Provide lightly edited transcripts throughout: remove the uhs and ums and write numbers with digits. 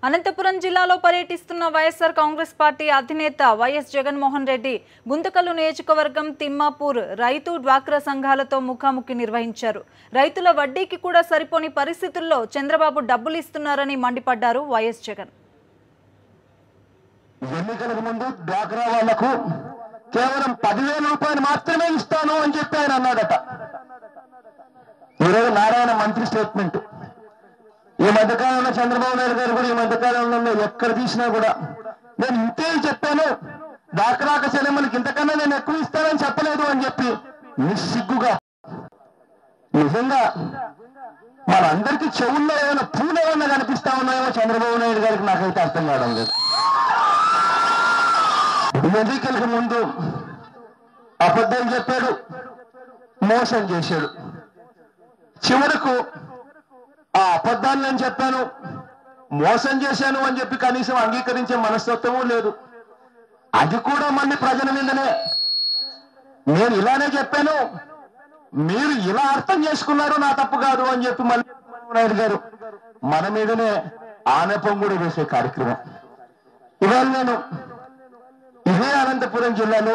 అనంతపురం జిల్లాలో పర్యటిస్తున్న వైఎస్ఆర్ కాంగ్రెస్ పార్టీ అధినేత వైఎస్ జగన్మోహన్ రెడ్డి గుంతకల్లు నియోజకవర్గం తిమ్మాపూర్ రైతు డ్వాక్రా సంఘాలతో ముఖాముఖి నిర్వహించారు. రైతుల వడ్డీకి కూడా సరిపోని పరిస్థితుల్లో చంద్రబాబు డబ్బులు ఇస్తున్నారని మండిపడ్డారు వైఎస్ జగన్. ఎన్నికలకు ముందు డ్వాక్రా వాళ్లకు కేవలం 10,000 రూపాయలు మాత్రమే ఇస్తాను అని చెప్పి ఆయన అన్నాడట. ఈరోజు నారాయణ మంత్రి స్టేట్మెంట్. ఈ మధ్యకాలంలో చంద్రబాబు నాయుడు గారు కూడా ఈ మధ్యకాలంలో ఎక్కడ తీసినా కూడా నేను ఇంతే చెప్పాను, డ్వాక్రాక చెల్లెమ్మలకి ఇంతకన్నా నేను ఎక్కువ ఇస్తానని చెప్పలేదు అని చెప్పి నిస్సిగ్గుగా. నిజంగా మనందరికీ చెవుల్లో ఏమైనా పూలు ఏమన్నా కనిపిస్తా ఉన్నాయేమో చంద్రబాబు నాయుడు గారికి నాకైతే అర్థం కావడం లేదు. ఎన్నికలకు ముందు అబద్ధం చెప్పాడు, మోసం చేశాడు. చివరకు ఆ అబద్ధాన్ని నేను చెప్పాను, మోసం చేశాను అని చెప్పి కనీసం అంగీకరించే మనస్తత్వము లేదు. అది కూడా మళ్ళీ ప్రజల మీదనే నేను ఇలానే చెప్పాను, మీరు ఇలా అర్థం చేసుకున్నారు, నా తప్పు కాదు అని చెప్పి మళ్ళీ నాయుడు గారు మన మీదనే ఆనపం కూడా వేసే కార్యక్రమం. ఇవాళ నేను ఇదే అనంతపురం జిల్లాలో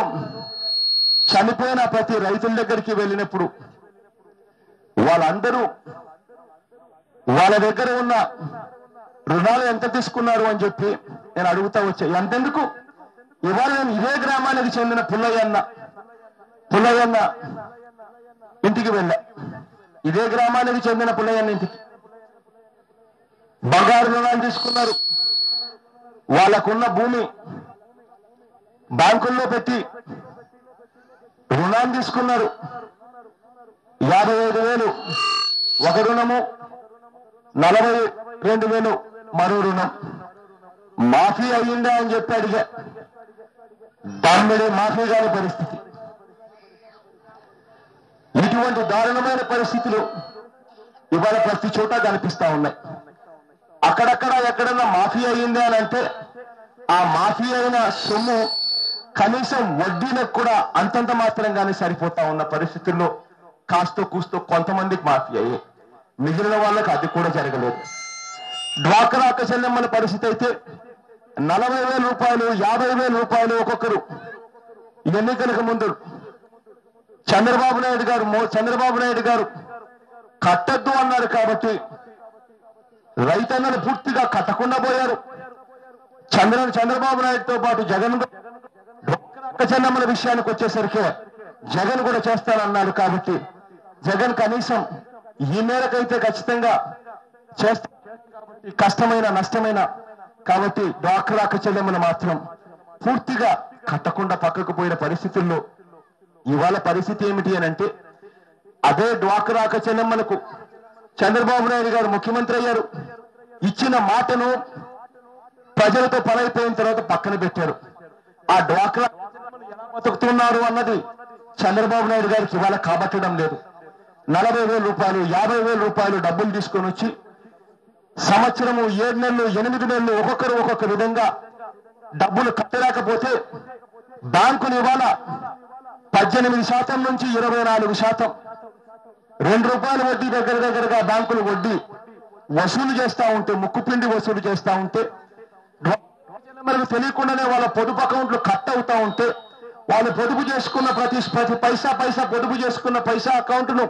చనిపోయిన ప్రతి రైతుల దగ్గరికి వెళ్ళినప్పుడు వాళ్ళందరూ వాళ్ళ దగ్గర ఉన్న రుణాలు ఎంత తీసుకున్నారు అని చెప్పి నేను అడుగుతా వచ్చా. ఎంతెందుకు ఇవాళ నేను ఇదే గ్రామానికి చెందిన పుల్లయ్యన్న ఇంటికి వెళ్ళా. ఇదే గ్రామానికి చెందిన పుల్లయ్యన్న ఇంటికి బంగారు రుణాలు తీసుకున్నారు. వాళ్ళకున్న భూమి బ్యాంకుల్లో పెట్టి రుణాలు తీసుకున్నారు. 55,000 ఒక రుణము, 42,000 మరో రుణం. మాఫీ అయ్యిందా అని చెప్పి అడిగా. దాన్ని మాఫీ కాని పరిస్థితి. ఇటువంటి దారుణమైన పరిస్థితులు ఇవాళ ప్రతి చోట కనిపిస్తా ఉన్నాయి. అక్కడక్కడ ఎక్కడన్నా మాఫీ అయ్యింది అని అంటే ఆ మాఫీ అయిన సొమ్ము కనీసం వడ్డీలకు కూడా అంతంత మాత్రంగానే సరిపోతా ఉన్న పరిస్థితుల్లో కాస్తో కూస్తో కొంతమందికి మాఫీ అయ్యాయి, మిగిలిన వాళ్ళకి అది కూడా జరగలేదు. డ్వాక్రా అక్క చెల్లెమ్మల పరిస్థితి అయితే 40,000 రూపాయలు, 50,000 రూపాయలు ఒక్కొక్కరు ఎన్నికలకు ముందు చంద్రబాబు నాయుడు గారు కట్టద్దు అన్నారు కాబట్టి రైతన్నలు పూర్తిగా కట్టకుండా పోయారు. చంద్రబాబు నాయుడుతో పాటు జగన్ అక్క చెల్లెమ్మల విషయానికి వచ్చేసరికి జగన్ కూడా చేస్తానన్నాడు కాబట్టి జగన్ కనీసం ఈ మేరకైతే ఖచ్చితంగా చేస్తారు. కష్టమైన నష్టమైన కాబట్టి డ్వాక్రా అక్క చెల్లెమ్మలు మాత్రం పూర్తిగా కట్టకుండా పక్కకు పోయిన పరిస్థితుల్లో ఇవాళ పరిస్థితి ఏమిటి అని అంటే అదే డ్వాక్రా అక్క చెల్లెమ్మలకు చంద్రబాబు నాయుడు గారు ముఖ్యమంత్రి అయ్యారు. ఇచ్చిన మాటను ప్రజలతో పనైపోయిన తర్వాత పక్కన పెట్టారు. ఆ డ్వాక్రా ఎలా బతుకుతున్నారు అన్నది చంద్రబాబు నాయుడు గారికి ఇవాళ కాబట్టడం లేదు. 40,000 రూపాయలు, 50,000 రూపాయలు డబ్బులు తీసుకొని వచ్చి సంవత్సరము 7 నెలలు, 8 నెలలు ఒక్కొక్క విధంగా డబ్బులు కట్టలేకపోతే బ్యాంకులు ఇవాళ 18% నుంచి 24%, ₹2 వడ్డీ దగ్గరగా బ్యాంకులు వడ్డీ వసూలు చేస్తా ఉంటే, ముక్కుపిండి వసూలు చేస్తా ఉంటే, మనకు తెలియకుండానే వాళ్ళ పొదుపు అకౌంట్లు కట్ అవుతా ఉంటే, వాళ్ళు పొదుపు చేసుకున్న ప్రతి పైసా పొదుపు చేసుకున్న పైసా అకౌంట్ను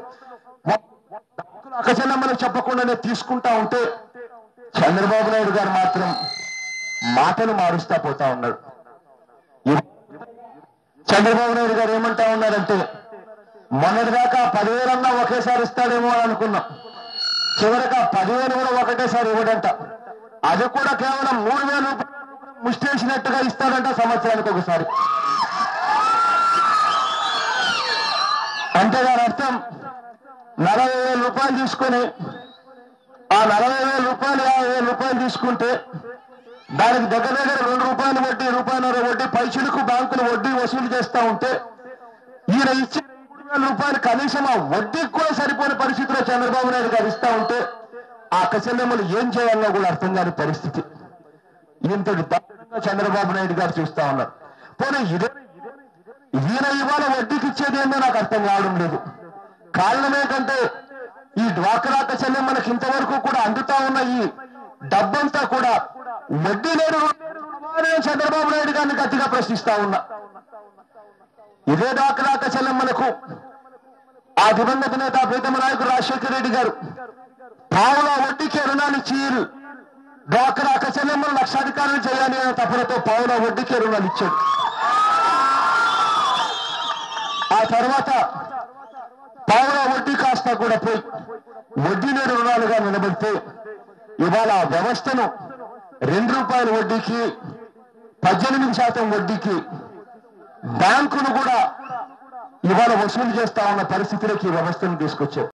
అక్క చెల్లెమ్మలకు చెప్పకుండానే తీసుకుంటా ఉంటే చంద్రబాబు నాయుడు గారు మాత్రం మాటలు మారుస్తా పోతా ఉన్నాడు. చంద్రబాబు నాయుడు గారు ఏమంటా ఉన్నారంటే మొన్నటిదాకా 10,000 ఒకేసారి ఇస్తాడేమో అని అనుకున్నాం. చివరికి 10,000 కూడా ఒకటేసారి ఇవ్వడంట. అది కూడా కేవలం 3,000 రూపాయలు ముష్టేసినట్టుగా ఇస్తాడంట సంవత్సరానికి ఒకసారి. అంటే దాని అర్థం 40,000 రూపాయలు తీసుకొని ఆ 40,000 రూపాయలు 50,000 రూపాయలు తీసుకుంటే దానికి దగ్గర ₹2 వడ్డీ, ₹1.5 వడ్డీ పైసలకు బ్యాంకులు వడ్డీ వసూలు చేస్తా ఉంటే ఈయన ఇచ్చే 3,000 రూపాయలు కనీసం ఆ వడ్డీకి కూడా సరిపోయిన పరిస్థితిలో చంద్రబాబు నాయుడు గారు ఇస్తా ఉంటే ఆ అక్క చెల్లెమ్మలు ఏం చేయాలో కూడా అర్థం కాని పరిస్థితి. ఇంతటి దారుణంగా చంద్రబాబు నాయుడు గారు చూస్తా ఉన్నారు. పోనీ ఈయన ఇవాళ వడ్డీకి ఇచ్చేది ఏందో నాకు అర్థం కావడం లేదు. కారణం ఏంటంటే ఈ డ్వాక్రా అక్క చెల్లెమ్మలకు ఇంతవరకు కూడా అందుతా ఉన్న ఈ డబ్బంతా కూడా వడ్డీ లేని చంద్రబాబు నాయుడు గారిని గట్టిగా ప్రశ్నిస్తా ఉన్నా. ఇదే డాక్రా చెల్లెమ్మలకు ఆ దివంగత నేత ప్రీతమ నాయకుడు రాజశేఖర రెడ్డి గారు పావుల వడ్డీకి రుణాలు ఇచ్చి డాక్రా చెల్లెమ్మలు లక్షాధికారులు చేయాలి అనే తపనతో పావుల వడ్డీకి రుణాలు ఇచ్చాడు. ఆ తర్వాత పావుల వడ్డీ కాస్త కూడా పోయి వడ్డీ లేని రుణాలుగా నిలబడితే ఇవాళ ఆ వ్యవస్థను ₹2 వడ్డీకి 18% వడ్డీకి బ్యాంకులు కూడా ఇవాళ వసూలు చేస్తా ఉన్న పరిస్థితిలోకి ఈ వ్యవస్థను తీసుకొచ్చారు.